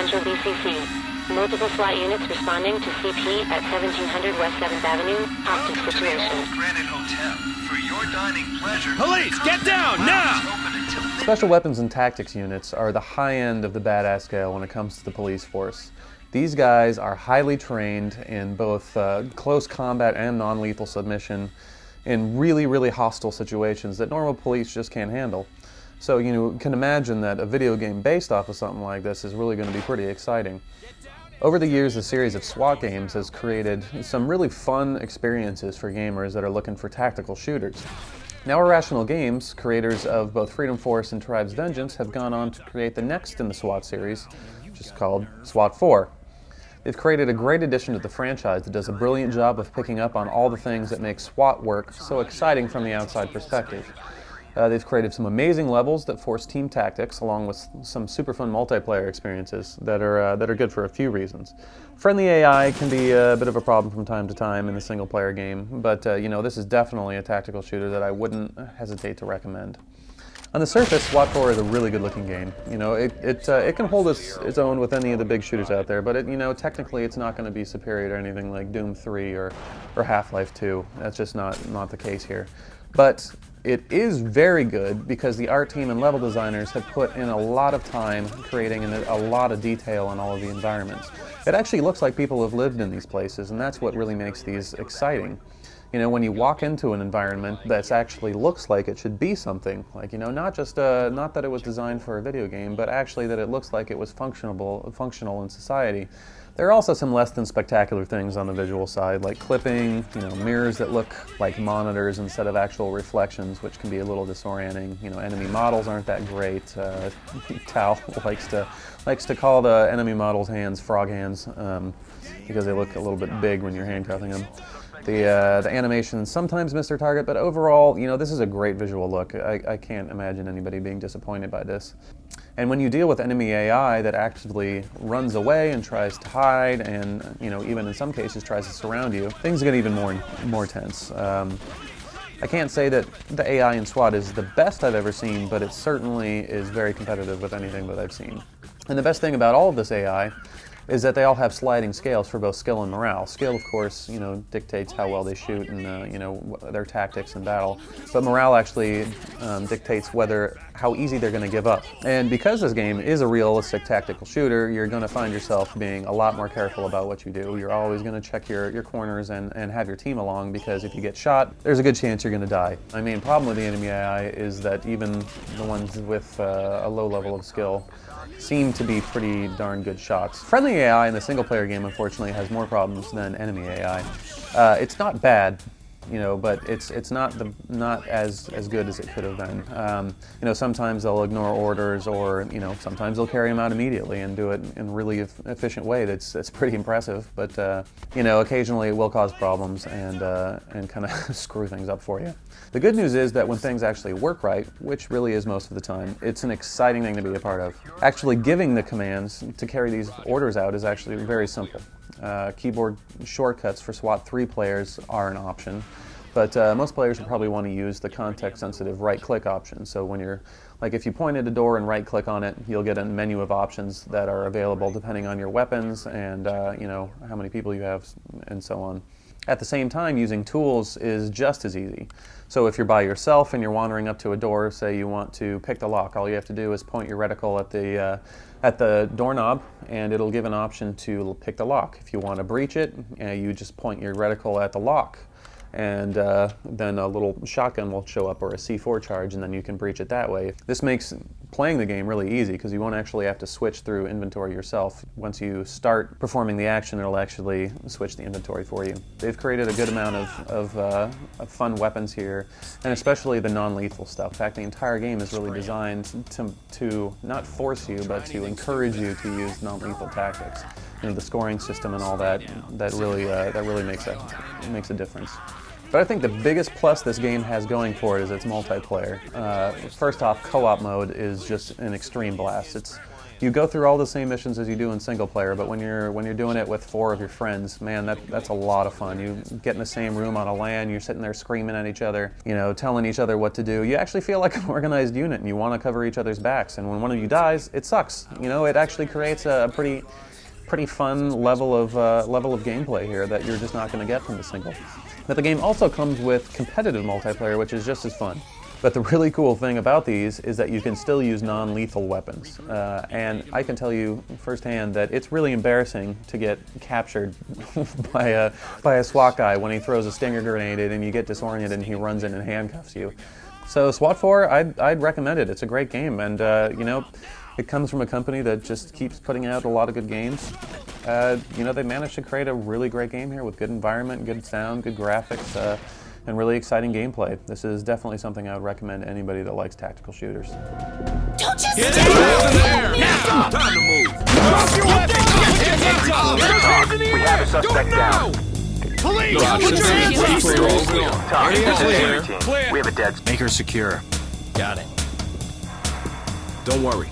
Central BCC. Multiple SWAT units responding to CP at 1700 West 7th Avenue. Hostage situation. Granite Hotel. For your dining pleasure. Police, get down now! Special weapons and tactics units are the high end of the badass scale when it comes to the police force. These guys are highly trained in both close combat and non-lethal submission in really, really hostile situations that normal police just can't handle. So you can imagine that a video game based off of something like this is really going to be pretty exciting. Over the years, a series of SWAT games has created some really fun experiences for gamers that are looking for tactical shooters. Now Irrational Games, creators of both Freedom Force and Tribe's Vengeance, have gone on to create the next in the SWAT series, which is called SWAT 4. They've created a great addition to the franchise that does a brilliant job of picking up on all the things that make SWAT work so exciting from the outside perspective. They've created some amazing levels that force team tactics, along with some super fun multiplayer experiences that are good for a few reasons. Friendly AI can be a bit of a problem from time to time in the single-player game, but this is definitely a tactical shooter that I wouldn't hesitate to recommend. On the surface, SWAT 4 is a really good-looking game. It can hold its own with any of the big shooters out there, but technically it's not going to be superior to anything like Doom 3 or Half-Life 2. That's just not the case here. But it is very good because the art team and level designers have put in a lot of time creating a lot of detail in all of the environments. It actually looks like people have lived in these places, and that's what really makes these exciting. When you walk into an environment that actually looks like it should be something, like, not that it was designed for a video game, but actually that it looks like it was functional in society. There are also some less than spectacular things on the visual side, like clipping, mirrors that look like monitors instead of actual reflections, which can be a little disorienting. Enemy models aren't that great. Tao likes to call the enemy models' hands frog hands because they look a little bit big when you're handcuffing them. The animations sometimes miss their target, but overall, this is a great visual look. I can't imagine anybody being disappointed by this. And when you deal with enemy AI that actively runs away and tries to hide and, even in some cases tries to surround you, things get even more tense. I can't say that the AI in SWAT is the best I've ever seen, but it certainly is very competitive with anything that I've seen. And the best thing about all of this AI is that they all have sliding scales for both skill and morale. Skill, of course, dictates how well they shoot and, their tactics in battle. But morale actually dictates how easy they're going to give up. And because this game is a realistic tactical shooter, you're going to find yourself being a lot more careful about what you do. You're always going to check your corners and have your team along, because if you get shot, there's a good chance you're going to die. My main problem with the enemy AI is that even the ones with a low level of skill seem to be pretty darn good shots. Friendly AI in the single-player game, unfortunately, has more problems than enemy AI. It's not bad, but it's not as good as it could have been. Sometimes they'll ignore orders, or sometimes they'll carry them out immediately and do it in a really efficient way. That's pretty impressive. But occasionally it will cause problems and kind of screw things up for you. The good news is that when things actually work right, which really is most of the time, it's an exciting thing to be a part of. Actually giving the commands to carry these orders out is actually very simple. Keyboard shortcuts for SWAT 3 players are an option, but most players will probably want to use the context-sensitive right-click option. So when if you point at a door and right-click on it, you'll get a menu of options that are available depending on your weapons and how many people you have and so on. At the same time, using tools is just as easy. So if you're by yourself and you're wandering up to a door, say you want to pick the lock, all you have to do is point your reticle at the doorknob, and it'll give an option to pick the lock. If you want to breach it, you just point your reticle at the lock, and then a little shotgun will show up, or a C4 charge, and then you can breach it that way. This makes playing the game really easy because you won't actually have to switch through inventory yourself. Once you start performing the action, it'll actually switch the inventory for you. They've created a good amount of fun weapons here, and especially the non-lethal stuff. In fact, the entire game is really designed to not force you, but to encourage you to use non-lethal tactics. The scoring system and all that really makes a difference. But I think the biggest plus this game has going for it is its multiplayer. First off, co-op mode is just an extreme blast. You go through all the same missions as you do in single player, but when you're doing it with 4 of your friends, man, that's a lot of fun. You get in the same room on a LAN, you're sitting there screaming at each other, you know, telling each other what to do. You actually feel like an organized unit, and you want to cover each other's backs. And when one of you dies, it sucks. You know, it actually creates a pretty fun level of gameplay here that you're just not going to get from the single. But the game also comes with competitive multiplayer, which is just as fun. But the really cool thing about these is that you can still use non-lethal weapons. And I can tell you firsthand that it's really embarrassing to get captured by a SWAT guy when he throws a stinger grenade in and you get disoriented and he runs in and handcuffs you. So SWAT 4, I'd recommend it. It's a great game, and you know, it comes from a company that just keeps putting out a lot of good games. You know, they managed to create a really great game here with good environment, good sound, good graphics, and really exciting gameplay. This is definitely something I would recommend to anybody that likes tactical shooters. Don't just Get stand there! there! Now! Time to move! Drop your weapons! Hands up! We have a suspect down. Police! Roger. Put your hands up! Talk, this is Clear. entry team. Clear. We have a dead. Make her secure. Got it. Don't worry.